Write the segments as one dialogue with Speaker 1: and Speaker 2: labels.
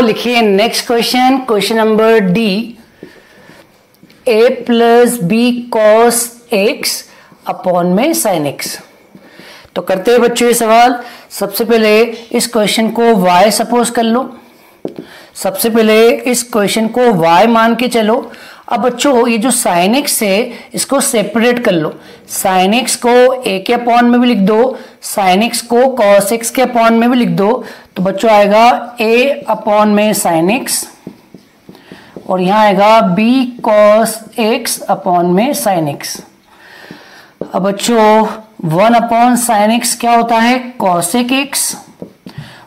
Speaker 1: लिखिए next question, question number D, a plus B cos X upon में sine X. तो करते हैं बच्चों ये सवाल। सबसे पहले इस क्वेश्चन को y सपोज कर लो, सबसे पहले इस क्वेश्चन को y मान के चलो। अब बच्चों ये जो साइन एक्स है इसको सेपरेट कर लो, साइन एक्स को a के अपॉन में भी लिख दो, साइन एक्स को कॉस एक्स के अपॉन में भी लिख दो। तो बच्चों आएगा a अपॉन में साइन एक्स और यहाँ आएगा b कॉस एक्स अपॉन में साइन एक्स। अब बच्चों 1 अपॉन साइन एक्स क्या होता है, कॉसेक एक्स,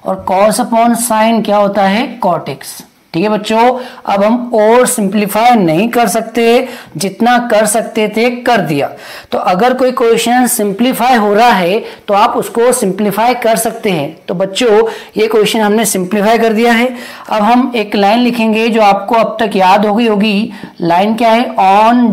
Speaker 1: और कॉस अपॉन साइन क्या होता है, कॉट एक्स। ठीक है बच्चों, अब हम और सिंप्लीफाई नहीं कर सकते, जितना कर सकते थे कर दिया। तो अगर कोई क्वेश्चन सिंप्लीफाई हो रहा है तो आप उसको सिंप्लीफाई कर सकते हैं। तो बच्चों ये क्वेश्चन हमने सिंप्लीफाई कर दिया है। अब हम एक लाइन लिखेंगे जो आपको अब तक याद हो गई होगी। लाइन क्या है, on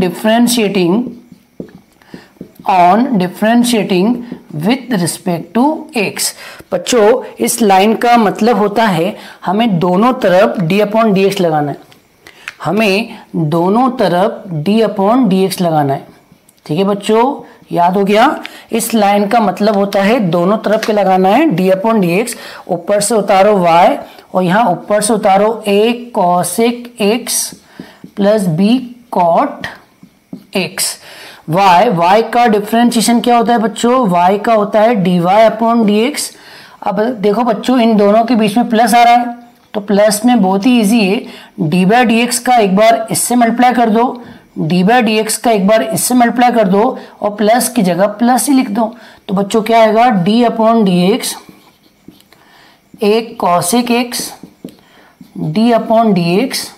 Speaker 1: differentiating with respect to X. बच्चों इस लाइन का मतलब होता है हमें दोनों तरफ d अपॉन डी एक्स लगाना है, हमें दोनों तरफ d अपॉन डी एक्स लगाना है। ठीक है बच्चों, याद हो गया। इस लाइन का मतलब होता है दोनों तरफ के लगाना है d अपॉन डी एक्स। ऊपर से उतारो y और यहाँ ऊपर से उतारो a cosec X plus b cot X. y का डिफरेंशिएशन क्या होता है बच्चों, y का होता है dy अपॉन डी एक्स। अब देखो बच्चों इन दोनों के बीच में प्लस आ रहा है तो प्लस में बहुत ही इजी है, डी बाई डी एक्स का एक बार इससे मल्टीप्लाई कर दो, डी बाई डी एक्स का एक बार इससे मल्टीप्लाई कर दो और प्लस की जगह प्लस ही लिख दो। तो बच्चों क्या आएगा, d अपॉन डी एक्स एक cosec X d upon D X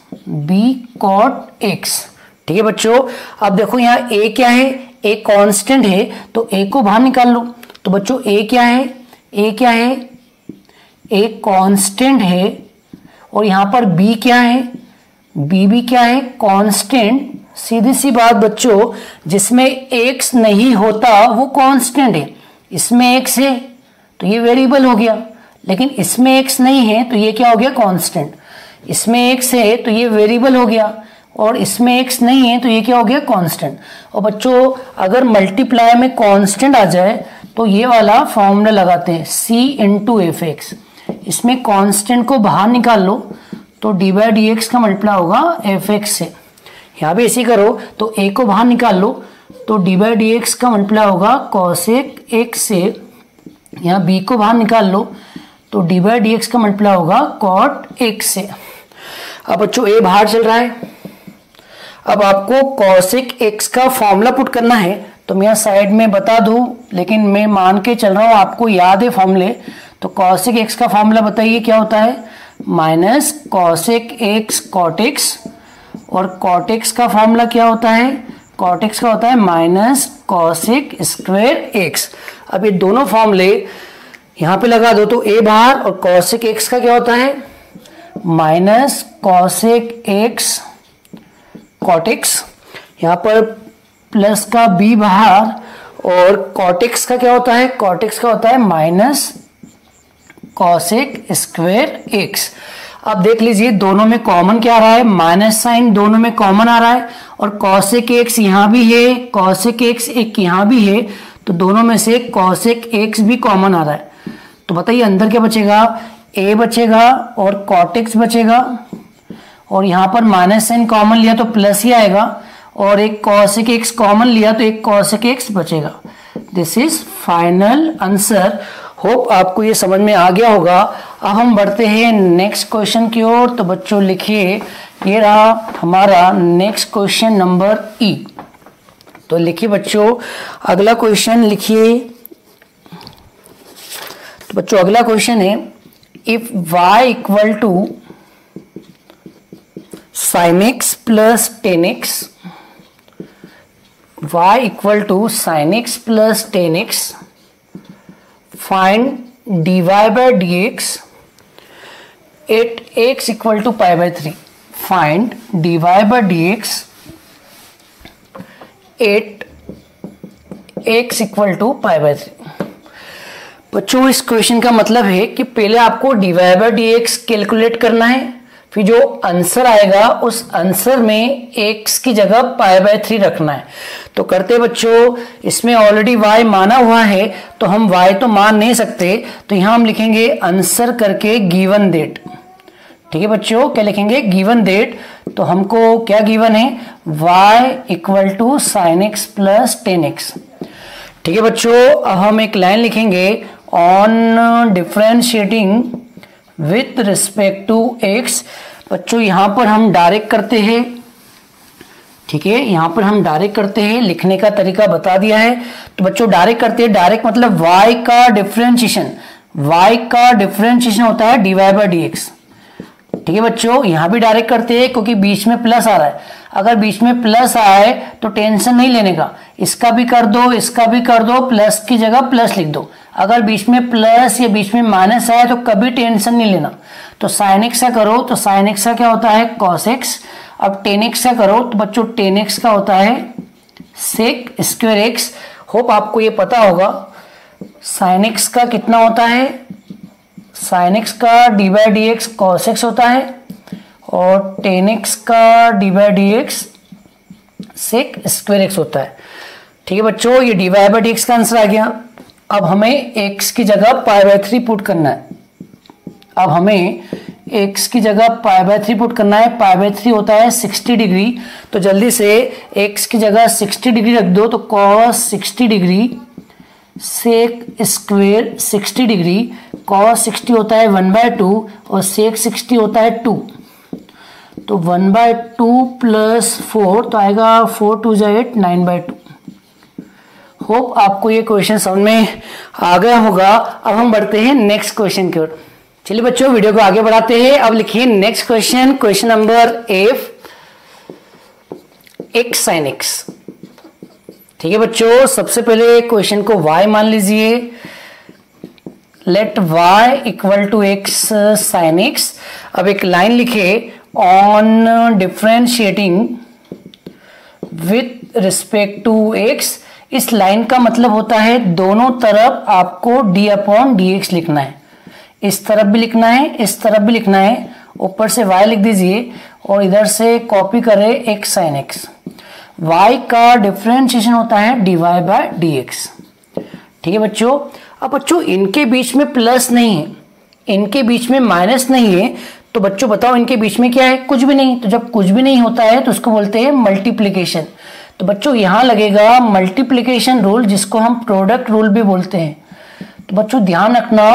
Speaker 1: b cot X. ठीक है बच्चों, अब देखो यहाँ a क्या है, a कांस्टेंट है तो a को बाहर निकाल लो। तो बच्चों a क्या है, a क्या है, a कांस्टेंट है और यहाँ पर b क्या है, b भी क्या है, कांस्टेंट। सीधी सी बात बच्चों, जिसमें x नहीं होता वो कांस्टेंट है। इसमें x है तो ये वेरिएबल हो गया, लेकिन इसमें x नहीं है तो ये क्या हो गया, कांस्टेंट। इसमें x है तो ये वेरिएबल हो गया और इसमें x नहीं है तो ये क्या हो गया, कांस्टेंट। और बच्चों अगर मल्टीप्लाई में कांस्टेंट आ जाए तो ये वाला फॉर्मूला लगाते हैं c इंटू एफ एक्स। इसमें कांस्टेंट को बाहर निकाल लो तो डी बाई डी एक्स का मल्टीप्लाई होगा एफ एक्स से। यहाँ भी ऐसे करो तो a को बाहर निकाल लो तो डी बाई डी एक्स का मल्टीप्लाई होगा कॉसेक एक्स से। यहाँ b को बाहर निकाल लो तो डी बाई डी एक्स का मल्टीप्लाई होगा कॉट एक्स से। अब बच्चों a बाहर चल रहा है, अब आपको कॉसेक एक्स का फॉर्मूला पुट करना है। तो मैं यहाँ साइड में बता दूं, लेकिन मैं मान के चल रहा हूँ आपको याद है फॉर्मूले। तो कॉसेक एक्स का फॉर्मूला बताइए क्या होता है, minus cosec x cot x, और कॉट एक्स का फॉर्मूला क्या होता है, कॉट एक्स का होता है माइनस कॉसेक स्क्वायर एक्स। अब ये दोनों फॉर्मूले यहाँ पे लगा दो तो a बाहर, और कॉसेक एक्स का क्या होता है minus cosec x cot x, यहाँ पर प्लस का b बाहर, और कॉट एक्स का क्या होता है, कॉट एक्स का होता है माइनस कॉसेक स्क्वायर एक्स। अब देख लीजिए दोनों में कॉमन क्या आ रहा है, माइनस साइन दोनों में कॉमन आ रहा है, और कॉसेक एक्स यहाँ भी है, कॉसेक एक्स एक यहाँ भी है, तो दोनों में से कॉसेक एक्स भी कॉमन आ रहा है। तो बताइए अंदर क्या बचेगा, a बचेगा और कॉट एक्स बचेगा, और यहाँ पर माइनस साइन कॉमन लिया तो प्लस ही आएगा, और एक कॉसेक एक्स कॉमन लिया तो एक कॉसेक एक्स बचेगा। This is final answer. Hope आपको ये समझ में आ गया होगा। अब हम बढ़ते हैं नेक्स्ट क्वेश्चन की ओर। तो बच्चों लिखिए, ये रहा हमारा नेक्स्ट क्वेश्चन नंबर ई। तो लिखिए बच्चों अगला क्वेश्चन लिखिए। तो बच्चों अगला क्वेश्चन है, if y equal to sin x plus 10x, y equal to sin x plus 10x, find dy by dx at x equal to pi by 3। Find dy by dx at x equal to pi by 3। बच्चों इस question का मतलब है कि पहले आपको dy by dx calculate करना है, फिर जो आंसर आएगा उस आंसर में x की जगह π/3 रखना है। तो करते बच्चों, इसमें ऑलरेडी y माना हुआ है तो हम y तो मान नहीं सकते, तो यहां हम लिखेंगे आंसर करके गिवन दैट। ठीक है बच्चों, क्या लिखेंगे? Given that. तो हमको क्या गिवन है? y = sin x + 10x। ठीक है बच्चों, अब हम एक लाइन लिखेंगे on differentiating with respect to x। बच्चों यहां पर हम डायरेक्ट करते हैं, ठीक है, यहां पर हम डायरेक्ट करते हैं, लिखने का तरीका बता दिया है। तो बच्चों डायरेक्ट करते हैं, डायरेक्ट मतलब y का डिफरेंशिएशन होता है dy बाय dx। ठीक है बच्चों, यहां भी डायरेक्ट करते हैं क्योंकि बीच में प्लस आ रहा है। अगर बीच में प्लस आए तो टेंशन नहीं लेने का, इसका भी कर दो, इसका भी कर दो, प्लस की जगह प्लस लिख दो। अगर बीच में प्लस या बीच में माइनस आए तो कभी टेंशन नहीं लेना। तो sin x का करो तो sin x का क्या होता है? cos x। अब 10x का करो तो बच्चों 10x का होता है sec² x। होप आपको ये पता होगा sin x का कितना होता है? sin x का dy by dx cos x होता है और 10x का dy by dx sec² x होता है। ठीक है बच्चों, ये dy बाय dx का आंसर आ गया। अब हमें x की जगह π/3 पुट करना है। अब हमें x की जगह π/3 पुट करना है। π/3 होता है 60 डिग्री। तो जल्दी से x की जगह 60 डिग्री रख दो, तो cos 60 degree sec² 60 degree. cos 60 होता है 1/2 और sec 60 होता है 2। तो 1/2 + 4 तो आएगा 4 × 2 = 8, 9/2। होप आपको ये क्वेश्चन समझ में आ गया होगा। अब हम बढ़ते हैं नेक्स्ट क्वेश्चन की ओर। चलिए बच्चों वीडियो को आगे बढ़ाते हैं। अब लिखिए next question, question number f x sin x। ठीक है बच्चों, सबसे पहले क्वेश्चन को y मान लीजिए। Let y = x sin x। अब एक लाइन लिखे on differentiating with respect to x। इस लाइन का मतलब होता है दोनों तरफ आपको d/dx लिखना है। इस तरफ भी लिखना है, इस तरफ भी लिखना है। ऊपर से y लिख दीजिए और इधर से कॉपी करें x sin x। y का डिफरेंशिएशन होता है dy बाय dx। ठीक है बच्चों, अब बच्चों इनके बीच में प्लस नहीं है, इनके बीच में माइनस नहीं है, तो बच्चों बताओ इनके बीच में क्या है? कुछ भी नहीं। तो जब कुछ भी नहीं होता है तो उसको बोलते हैं मल्टीप्लिकेशन। तो बच्चों यहां लगेगा मल्टीप्लिकेशन रूल, जिसको हम प्रोडक्ट रूल भी बोलते हैं। तो बच्चों ध्यान रखना,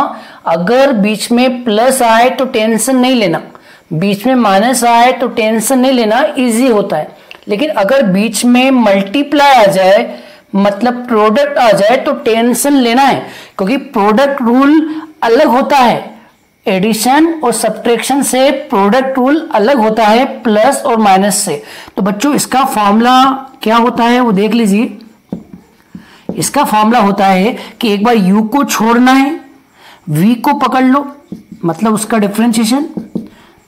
Speaker 1: अगर बीच में प्लस आए तो टेंशन नहीं लेना, बीच में माइनस आए तो टेंशन नहीं लेना, इजी होता है। लेकिन अगर बीच में मल्टीप्लाई आ जाए मतलब प्रोडक्ट आ जाए तो टेंशन लेना है, क्योंकि प्रोडक्ट रूल अलग होता है। एडिशन और सब्ट्रैक्शन से प्रोडक्ट रूल अलग होता है प्लस और माइनस से। तो बच्चों इसका फॉर्मूला क्या होता है वो देख लीजिए। इसका फॉर्मूला होता है कि एक बार u को छोड़ना है, v को पकड़ लो मतलब उसका डिफरेंशिएशन,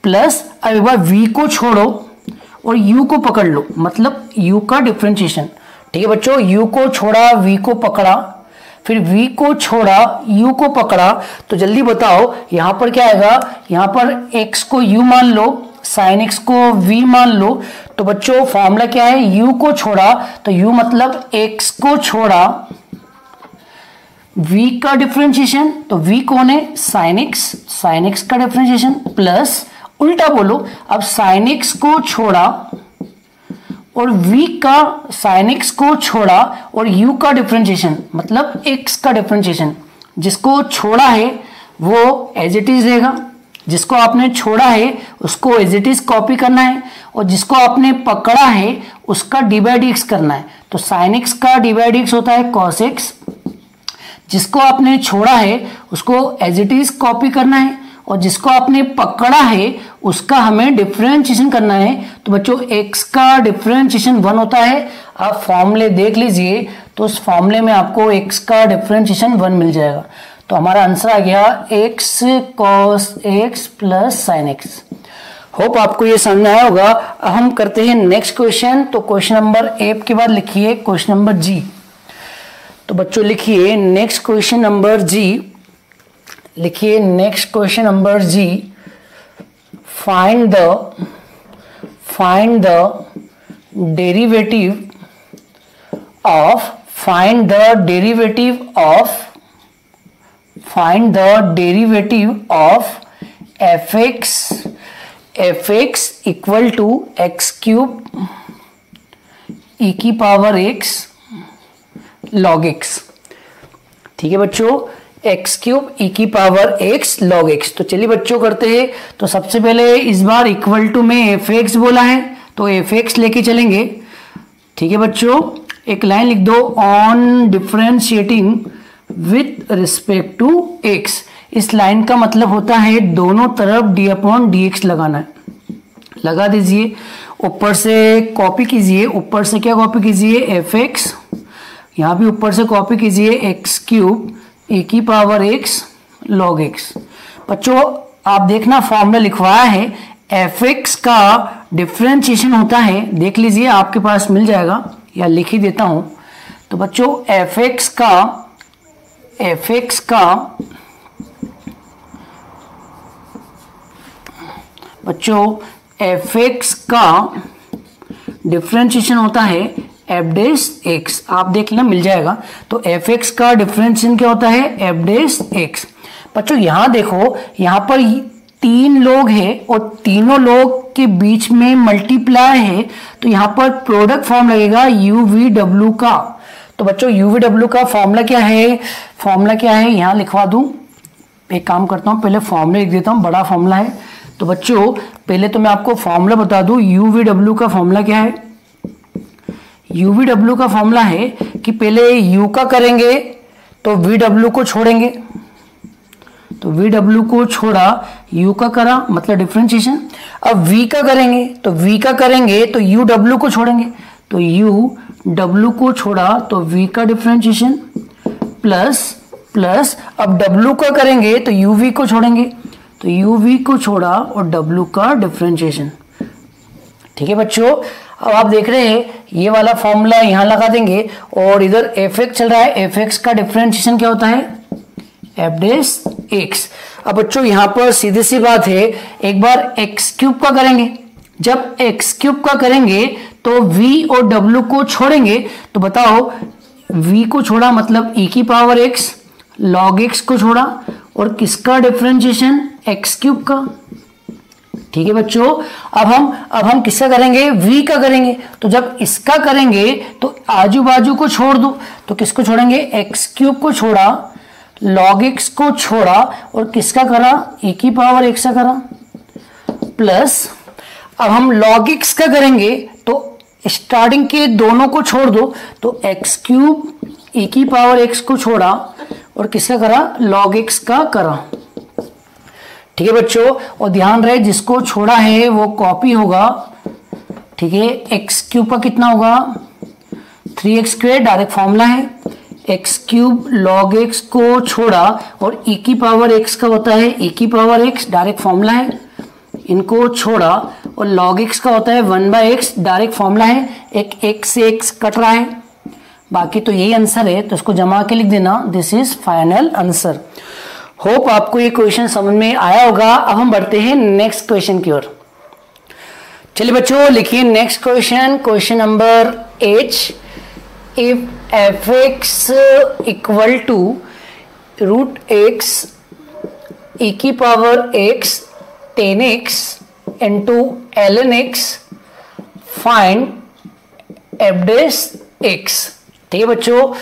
Speaker 1: प्लस अब एक बार v को छोड़ो और u को पकड़ लो मतलब u का डिफरेंशिएशन। ठीक है बच्चों, u को छोड़ा, v को पकड़ा, फिर v को छोड़ा, u को पकड़ा। तो जल्दी बताओ यहां पर क्या आएगा? यहां पर x को u मान लो, sin x को v मान लो। तो बच्चों फॉर्मूला क्या है? u को छोड़ा तो u मतलब x को छोड़ा, v का डिफरेंशिएशन, तो v कौन है? sin x का डिफरेंशिएशन, प्लस उल्टा बोलो, अब sin x को छोड़ा और v का sin x को छोड़ा और u का डिफरेंशिएशन मतलब x का डिफरेंशिएशन। जिसको छोड़ा है वो एज इट इज रहेगा, जिसको आपने छोड़ा है उसको एज इट इज कॉपी करना है, और जिसको आपने पकड़ा है उसका डी बाई डी एक्स करना है। तो sin x का डी बाई डी एक्स होता है cos x, जिसको आपने छोड़ा है उसको एज इट इज कॉपी करना है, और जिसको आपने पकड़ा है उसका हमें डिफरेंशिएशन करना है। तो बच्चों x का डिफरेंशिएशन 1 होता है। आप फॉर्मूले देख लीजिए तो उस फॉर्मूले में आपको x का डिफरेंशिएशन 1 मिल जाएगा। तो हमारा आंसर आ गया x cos x plus sin x। Hope आपको ये समझ में आया होगा। अब हम करते हैं नेक्स्ट क्वेश्चन। तो क्वेश्चन नंबर ए के बाद लिखिए क्वेश्चन नंबर जी। तो बच्चों लिखिए नेक्स्ट क्वेश्चन नंबर जी। लिखिए next question number G, find the derivative of fx equal to x cube e की पावर x log x। ठीक है बच्चों, एक्स क्यूब e की पावर x log x। तो चलिए बच्चों करते हैं। तो सबसे पहले इस बार इक्वल टू में fx बोला है तो fx लेके चलेंगे। ठीक है बच्चों, एक लाइन लिख दो, on differentiating with respect to x। इस लाइन का मतलब होता है दोनों तरफ d/dx लगाना है। लगा दीजिए, ऊपर से कॉपी कीजिए, ऊपर से क्या कॉपी कीजिए fx, यहाँ भी ऊपर से कॉपी कीजिए एक्स क्यूब e की पावर x log x। बच्चों आप देखना फॉर्मूला लिखवाया है, fx का डिफरेंशिएशन होता है, देख लीजिए आपके पास मिल जाएगा या लिख ही देता हूं। तो बच्चों fx का डिफरेंशिएशन होता है f डैश x। आप देख लेना मिल जाएगा। तो fx का डिफरेंशिएशन क्या होता है, f डैश x। बच्चों यहां देखो, यहां पर 3 लोग हैं और तीनों लोग के बीच में मल्टीप्लाई है, तो यहां पर प्रोडक्ट फॉर्म लगेगा UVW का। तो बच्चों UVW का फॉर्मूला क्या है, यहां लिखवा दूं। एक काम करता हूं, पहले फॉर्मूला लिख देता हूं, बड़ा फॉर्मूला है। तो बच्चों पहले तो मैं आपको फॉर्मूला बता दूं, UVW का फॉर्मूला क्या है। UVW का फॉर्मूला है कि पहले U का करेंगे तो VW को छोड़ेंगे, तो VW को छोड़ा U का करा, मतलब डिफरेंशिएशन। अब V का करेंगे तो UW को छोड़ेंगे, तो UW को छोड़ा तो V का डिफरेंशिएशन प्लस अब W का करेंगे तो UV को छोड़ेंगे, तो UV को छोड़ा और W का डिफरेंशिएशन। ठीक है बच्चों, अब आप देख रहे हैं ये वाला फॉर्मूला यहां लगा देंगे और इधर fx चल रहा है, fx का डिफरेंशिएशन क्या होता है, f डैश x। अब बच्चों यहां पर सीधी सी बात है, एक बार x क्यूब का करेंगे, जब x क्यूब का करेंगे तो v और w को छोड़ेंगे। तो बताओ v को छोड़ा मतलब e की पावर x, log x को छोड़ा और किसका डिफरेंशिएशन, x क्यूब का। ठीक है बच्चों, अब हम किसका करेंगे, v का करेंगे। तो जब इसका करेंगे तो आजू बाजू को छोड़ दो, तो किसको छोड़ेंगे, x क्यूब को छोड़ा, log x को छोड़ा और किसका करा, e की पावर x का करा, प्लस अब हम log x का करेंगे तो स्टार्टिंग के दोनों को छोड़ दो, तो x क्यूब e की पावर x को छोड़ा और किसका करा, log x का करा। ठीक है बच्चों, और ध्यान रहे जिसको छोड़ा है वो कॉपी होगा। ठीक है, एक्स क्यूब का कितना होगा, 3x स्क्वायर, डायरेक्ट फॉर्मूला है। एक्स क्यूब log x को छोड़ा और e की पावर x का होता है e की पावर x, डायरेक्ट फॉर्मूला है। इनको छोड़ा और log x का होता है 1/x, डायरेक्ट फॉर्मूला है। एक x से x कट रहा है, बाकी तो यही आंसर है, तो इसको जमा के लिख देना, this is final answer. Hope आपको ये क्वेश्चन समझ में आया होगा। अब हम बढ़ते हैं नेक्स्ट क्वेश्चन की ओर। चलिए बच्चों लिखिए next question number H। If fx equal to √x e की power x 10x into ln x फाइंड f डैश x। ठीक है बच्चों,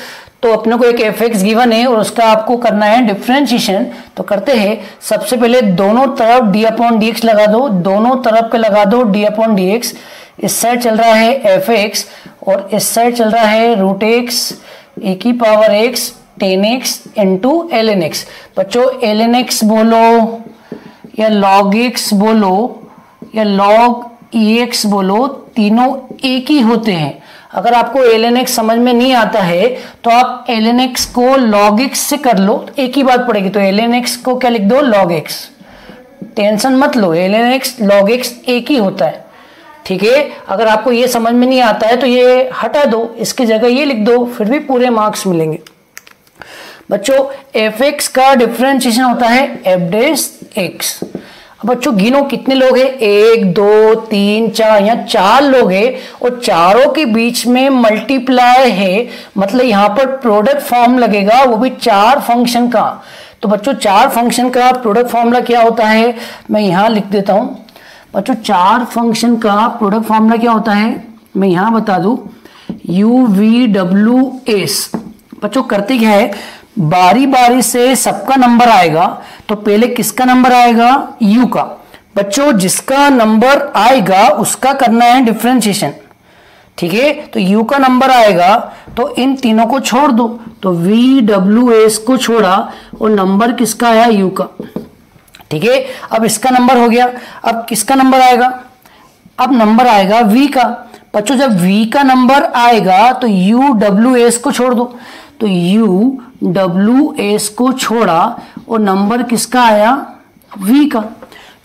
Speaker 1: तो अपने को एक fx गिवन है और उसका आपको करना है डिफरेंशिएशन। तो करते हैं, सबसे पहले दोनों तरफ d/dx लगा दो, दोनों तरफ पे लगा दो d/dx। इस साइड चल रहा है fx और इस साइड चल रहा है √x e की power x 10x into ln x। बच्चों ln x बोलो या log x बोलो या log ex बोलो, तीनों एक ही होते हैं। अगर आपको ln x समझ में नहीं आता है तो आप ln x को log x से कर लो, एक ही बात पड़ेगी। तो ln x को क्या लिख दो, log x। टेंशन मत लो, ln x log x एक ही होता है। ठीक है, अगर आपको ये समझ में नहीं आता है तो ये हटा दो, इसकी जगह ये लिख दो, फिर भी पूरे मार्क्स मिलेंगे। बच्चों एफ एक्स का डिफरेंशिएशन होता है एफ डैश एक्स। अब बच्चों गिनो कितने लोग हैं, 1 2 3 4, यहाँ 4 लोग हैं और चारों के बीच में मल्टीप्लाई है, मतलब यहाँ पर प्रोडक्ट फॉर्म लगेगा, वो भी 4 फंक्शन का। तो बच्चों 4 फंक्शन का प्रोडक्ट फॉर्मूला क्या होता है, मैं यहाँ लिख देता हूँ। बच्चों 4 फंक्शन का प्रोडक्ट फॉर्मूला क्या होता है, मैं यहाँ बता दूँ, यू वी डब्ल्यू एस। बच्चों करते क्या है, बारी बारी से सबका नंबर आएगा, तो पहले किसका नंबर आएगा, u का। बच्चों जिसका नंबर आएगा उसका करना है डिफरेंशिएशन, ठीक है। तो u का नंबर आएगा तो इन तीनों को छोड़ दो, तो v w s को छोड़ा और नंबर किसका आया, u का, ठीक है। अब इसका नंबर हो गया, अब किसका नंबर आएगा, अब नंबर आएगा v का। बच्चों जब v का नंबर आएगा तो u w s को छोड़ दो, तो u डब्ल्यू एस को छोड़ा और नंबर किसका आया, v का,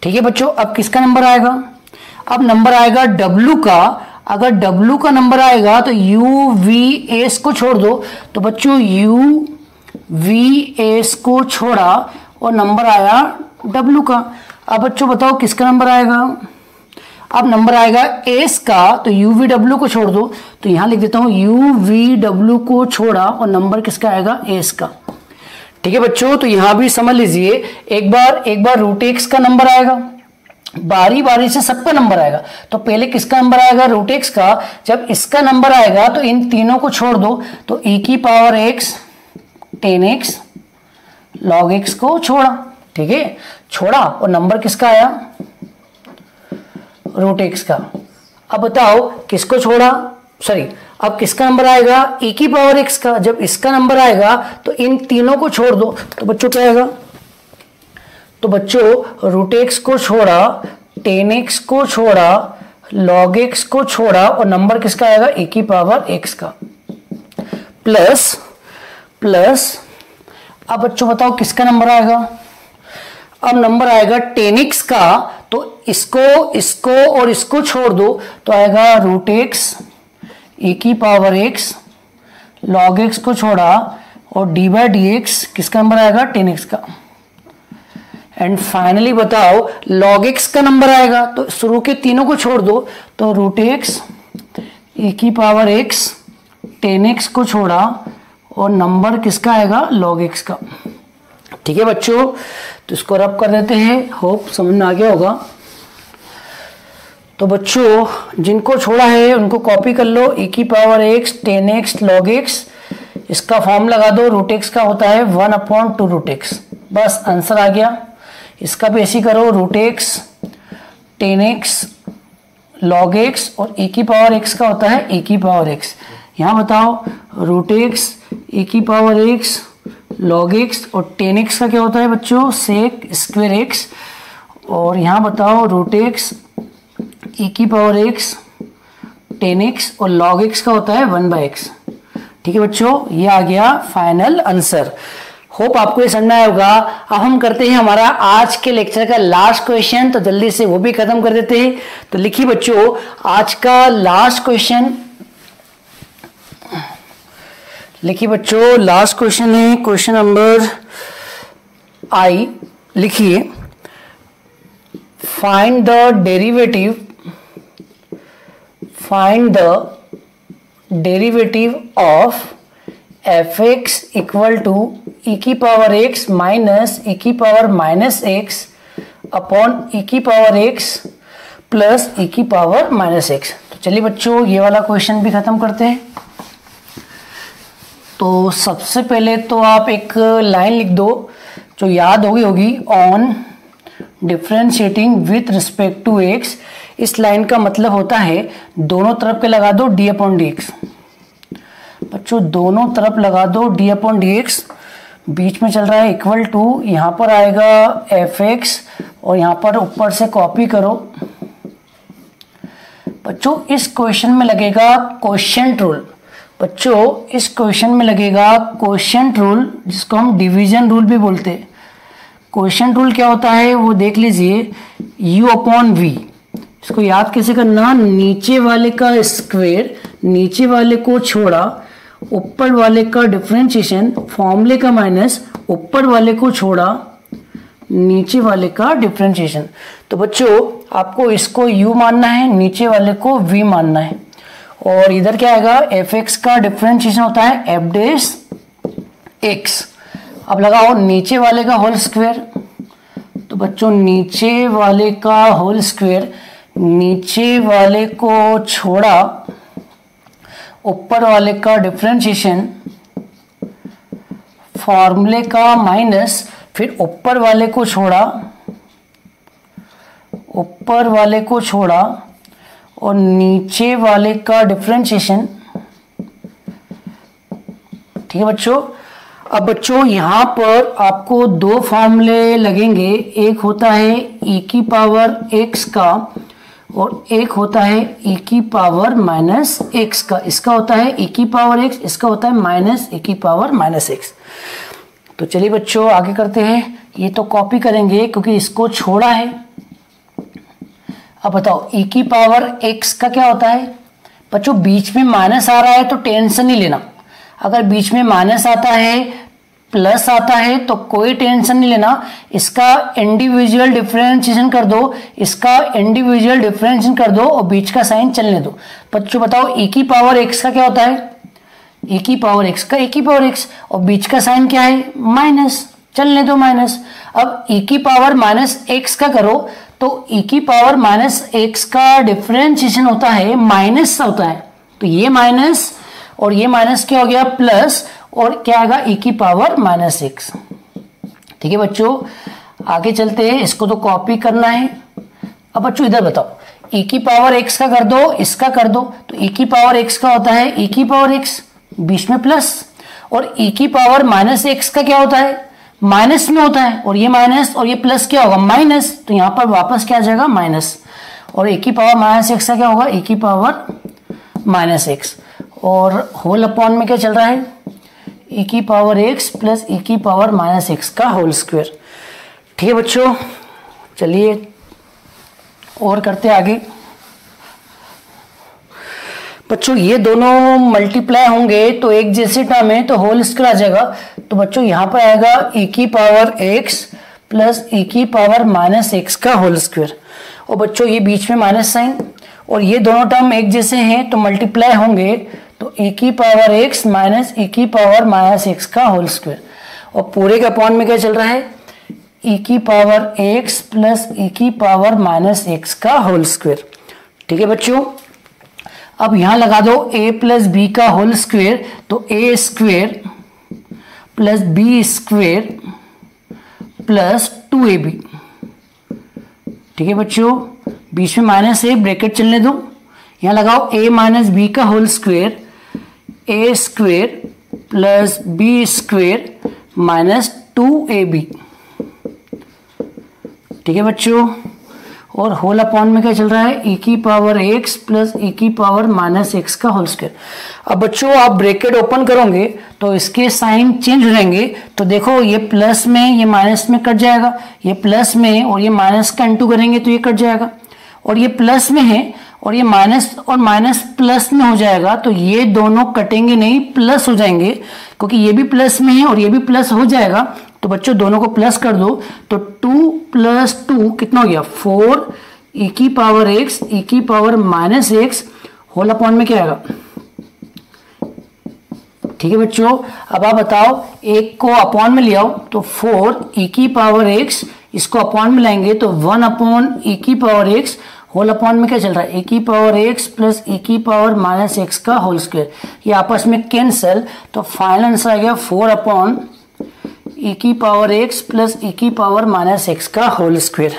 Speaker 1: ठीक है। बच्चों अब किसका नंबर आएगा, अब नंबर आएगा w का। अगर w का नंबर आएगा तो u v s को छोड़ दो, तो बच्चों u v s को छोड़ा और नंबर आया w का। अब बच्चों बताओ किसका नंबर आएगा, अब नंबर आएगा s का, तो u v w को छोड़ दो, तो यहां लिख देता हूं u v w को छोड़ा और नंबर किसका आएगा, s का, ठीक है। बच्चों तो यहां भी समझ लीजिए, एक बार रूट एक्स का नंबर आएगा, बारी बारी से सबका नंबर आएगा, तो पहले किसका नंबर आएगा, रूट एक्स का। जब इसका नंबर आएगा तो इन तीनों को छोड़ दो, तो e की power x tan x log x को छोड़ा, ठीक है, छोड़ा और नंबर किसका आया, रूट एक्स का। अब बताओ किसको छोड़ा, सॉरी, अब किसका नंबर आएगा, e की पावर x का। जब इसका नंबर आएगा तो इन तीनों को छोड़ दो, तो बच्चों क्या आएगा, तो बच्चों रूट एक्स को छोड़ा, tan x को छोड़ा, log x को छोड़ा और नंबर किसका आएगा, e की पावर x का, प्लस अब बच्चों बताओ किसका नंबर आएगा, अब नंबर आएगा tan x का, तो इसको और इसको छोड़ दो, तो आएगा रूट एक्स e की पावर x, log x को छोड़ा और d बाई डी एक्स किसका नंबर आएगा, tan x का। एंड फाइनली बताओ log x का नंबर आएगा, तो शुरू के तीनों को छोड़ दो, तो रूट एक्स e की पावर x, tan x को छोड़ा और नंबर किसका आएगा, log x का, ठीक है बच्चों। तो इसको रब कर देते हैं, होप समझ में आ गया होगा। तो बच्चों जिनको छोड़ा है उनको कॉपी कर लो, e की power x tan x log x, इसका फॉर्म लगा दो, रूट एक्स का होता है 1/2 रूट एक्स, बस आंसर आ गया। इसका भी ऐसे करो, root x tan x log x और e की पावर x का होता है e की पावर x। यहाँ बताओ रूट एक्स e की पावर x log x और tan x का क्या होता है बच्चों, सेक स्क्वायर x। और यहाँ बताओ रूट एक्स e की पावर x tan x और log x का होता है 1/x, ठीक है बच्चों। ये आ गया फाइनल आंसर। होप आपको ये समझ आया होगा। अब हम करते हैं हमारा आज के लेक्चर का लास्ट क्वेश्चन, तो जल्दी से वो भी खत्म कर देते हैं। तो लिखिए बच्चों आज का लास्ट क्वेश्चन, लिखिए बच्चों लास्ट क्वेश्चन है क्वेश्चन नंबर आई। लिखिए find the derivative of f(x) equal to e की पावर x माइनस e की power minus x upon e की पावर x प्लस e की पावर माइनस x। तो चलिए बच्चों ये वाला क्वेश्चन भी खत्म करते हैं। तो सबसे पहले तो आप एक लाइन लिख दो जो याद होगी on differentiating with respect to x। इस लाइन का मतलब होता है दोनों तरफ के लगा दो d/dx। बच्चों दोनों तरफ लगा दो d/dx, बीच में चल रहा है इक्वल टू, यहाँ पर आएगा f(x) और यहाँ पर ऊपर से कॉपी करो। बच्चों इस क्वेश्चन में लगेगा क्वोशिएंट रूल। बच्चों इस क्वेश्चन में लगेगा क्वोशिएंट रूल, जिसको हम डिवीजन रूल भी बोलते हैं। क्वोशिएंट रूल क्या होता है वो देख लीजिए, u/v। इसको याद कैसे करना, नीचे वाले का स्क्वायर नीचे वाले को छोड़ा ऊपर वाले का डिफरेंशिएशन, फॉर्मूले का माइनस, ऊपर वाले को छोड़ा, नीचे वाले का डिफरेंशिएशन। तो बच्चों आपको इसको u मानना है, नीचे वाले को v मानना है। और इधर क्या आएगा, fx का डिफरेंशिएशन होता है f डैश x। अब लगाओ नीचे वाले का होल स्क्वायर। तो बच्चों नीचे वाले का होल स्क्वायर, नीचे वाले को छोड़ा, ऊपर वाले का डिफरेंशिएशन, फॉर्मूले का माइनस, फिर ऊपर वाले को छोड़ा, ऊपर वाले को छोड़ा और नीचे वाले का डिफरेंशिएशन। ठीक है बच्चों। अब बच्चों यहां पर आपको दो फॉर्मूले लगेंगे, एक होता है e की पावर x का और एक होता है e की पावर माइनस x का। इसका होता है e की पावर x, इसका होता है माइनस e की पावर माइनस x। तो चलिए बच्चों आगे करते हैं। ये तो कॉपी करेंगे क्योंकि इसको छोड़ा है। अब बताओ e की पावर x का क्या होता है बच्चों, बीच में माइनस आ रहा है तो टेंशन नहीं लेना। अगर बीच में माइनस आता है, प्लस आता है तो कोई टेंशन नहीं लेना, इसका इंडिविजुअल डिफरेंशिएशन कर दो, इसका इंडिविजुअल डिफरेंशिएशन कर दो और बीच का साइन चलने दो। बच्चों बताओ e की पावर x का क्या होता है, e की पावर x का e की पावर x और बीच का साइन क्या है, माइनस, चलने दो माइनस। अब e की पावर माइनस x का करो तो e की पावर माइनस x का डिफरेंशिएशन होता है माइनस होता है, तो ये माइनस और ये माइनस क्या हो गया, प्लस, और क्या आएगा e की पावर माइनस x। ठीक है बच्चों आगे चलते हैं, इसको तो कॉपी करना है। अब बच्चों इधर बताओ e की पावर x का कर दो, इसका कर दो, तो e की पावर x का होता है e की पावर x, बीच में प्लस, और e की पावर माइनस x का क्या होता है, माइनस में होता है, और ये माइनस और ये प्लस क्या होगा, माइनस, तो यहां पर वापस क्या आ जाएगा, माइनस। और e की पावर माइनस x का क्या होगा, e की पावर माइनस x, और होल अपॉन में क्या चल रहा है, e की पावर x प्लस e की पावर माइनस x का होल स्क्वायर। ठीक है बच्चों चलिए और करते आगे। बच्चों ये दोनों मल्टीप्लाई होंगे तो एक जैसे टर्म है तो होल स्क्वायर आ जाएगा। तो बच्चों यहाँ पर आएगा e की पावर x प्लस e की पावर माइनस x का होल स्क्वायर, और बच्चों ये बीच में माइनस साइन, और ये दोनों टर्म एक जैसे हैं तो मल्टीप्लाई होंगे तो e की पावर x माइनस e की पावर माइनस x का होल स्क्वायर, और पूरे के अपॉन में क्या चल रहा है, e की पावर x प्लस e की पावर माइनस x का होल स्क्वायर। ठीक है बच्चों अब यहां लगा दो a प्लस बी का होल स्क्वायर, तो a square plus b square plus 2ab। ठीक है बच्चों बीच में माइनस है, ब्रैकेट चलने दो, यहां लगाओ a माइनस बी का whole square, a square plus b square minus 2ab। ठीक है बच्चों और होल अपॉन में क्या चल रहा है, e की पावर x प्लस e की पावर माइनस x का होल स्क्वायर। अब बच्चों आप ब्रैकेट ओपन करोगे तो इसके साइन चेंज हो जाएंगे, तो देखो ये प्लस में ये माइनस में कट जाएगा, ये प्लस में और ये माइनस का इंटू करेंगे तो ये कट जाएगा, और ये प्लस में है और ये माइनस और माइनस प्लस में हो जाएगा, तो ये दोनों कटेंगे नहीं, प्लस हो जाएंगे, क्योंकि ये भी प्लस में है और ये भी प्लस हो जाएगा। तो बच्चों दोनों को प्लस कर दो, तो 2 प्लस 2 कितना हो गया, 4 e की पावर x e की power minus x whole upon में क्या आएगा। ठीक है बच्चों अब आप बताओ एक को अपॉन में ले आओ, तो 4 e की पावर x, इसको अपॉन में लाएंगे तो 1 अपॉन e की पावर x होल अपॉन में क्या चल रहा है, e की पावर x प्लस e की पावर माइनस x का होल स्क्वायर, ये आपस में कैंसल, तो फाइनल आंसर आ गया 4 अपॉन e की पावर x प्लस e की पावर माइनस x का होल स्क्वायर।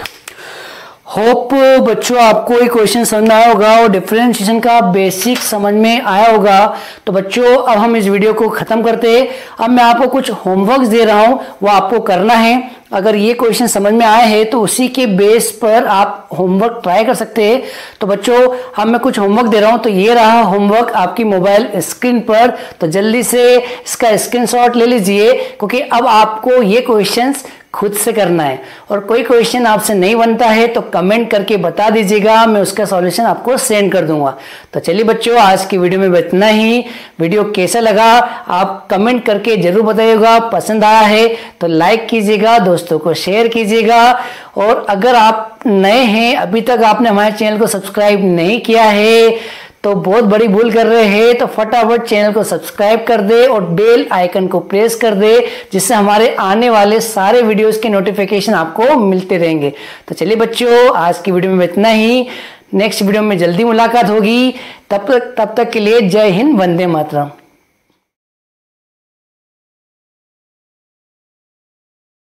Speaker 1: होप बच्चों आपको ये क्वेश्चन समझ में आया होगा और डिफरेंशिएशन का बेसिक समझ में आया होगा। तो बच्चों अब हम इस वीडियो को खत्म करते हैं। अब मैं आपको कुछ होमवर्क दे रहा हूं, वो आपको करना है। अगर ये क्वेश्चन समझ में आए हैं तो उसी के बेस पर आप होमवर्क ट्राई कर सकते हैं। तो बच्चों अब मैं कुछ होमवर्क दे रहा हूं, तो ये रहा होमवर्क आपकी मोबाइल स्क्रीन पर, तो जल्दी से इसका स्क्रीनशॉट ले लीजिए, क्योंकि अब आपको ये क्वेश्चंस खुद से करना है। और कोई क्वेश्चन आपसे नहीं बनता है तो कमेंट करके बता दीजिएगा, मैं उसका सॉल्यूशन आपको सेंड कर दूंगा। तो चलिए बच्चों, आज की वीडियो में इतना ही। वीडियो कैसा लगा आप कमेंट करके जरूर बताइएगा। पसंद आया है तो लाइक कीजिएगा, दोस्तों को शेयर कीजिएगा। और अगर आप नए हैं, अभी तक आपने हमारे चैनल को सब्सक्राइब नहीं किया है तो बहुत बड़ी भूल कर रहे हैं, तो फटाफट चैनल को सब्सक्राइब कर दे और बेल आइकन को प्रेस कर दे, जिससे हमारे आने वाले सारे वीडियोस के नोटिफिकेशन आपको मिलते रहेंगे। तो चलिए बच्चों, आज की वीडियो में इतना ही। नेक्स्ट वीडियो में जल्दी मुलाकात होगी। तब तक के लिए जय हिंद, वंदे मातरम।